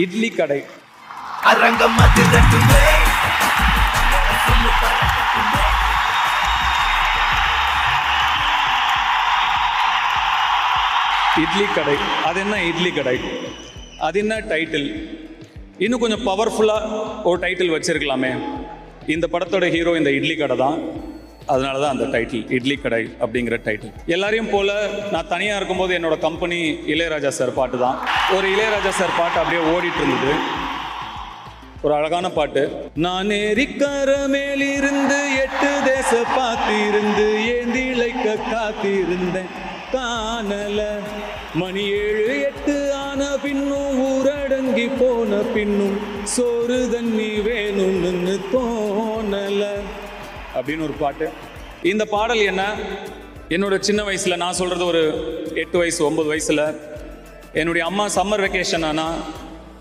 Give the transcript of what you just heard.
இட்லி கடை. இட்லி கடை. அது என்ன இட்லி கடை? அது என்ன டைட்டில்? இன்னும் கொஞ்சம் பவர்ஃபுல்லாக ஒரு டைட்டில் வச்சிருக்கலாமே. இந்த படத்தோட ஹீரோ இந்த இட்லி கடை தான், அதனால தான் அந்த டைட்டில் இட்லி கடை அப்படிங்கிற டைட்டில். எல்லாரையும் போல நான் தனியாக இருக்கும்போது என்னோட கம்பெனி இளையராஜா சார் பாட்டு தான். ஒரு இளையராஜா சார் பாட்டு அப்படியே ஓடிட்டு இருந்தது, ஒரு அழகான பாட்டு. நான் ஏரிக்கர மேலிருந்து 8 தேச பார்த்திருந்து ஏந்திழைக்க காத்திருந்தேன் காணல. மணி 7 8 ஆன பின்னும் ஊரடங்கி போன பின்னும் சோறு தண்ணி வேணும்னு தோணல அப்படின்னு ஒரு பாட்டு. இந்த பாடல் என்ன, என்னோட சின்ன வயசுல, நான் சொல்றது ஒரு 8 வயசு 9 வயசுல என்னுடைய அம்மா சம்மர் வெக்கேஷன் ஆனால்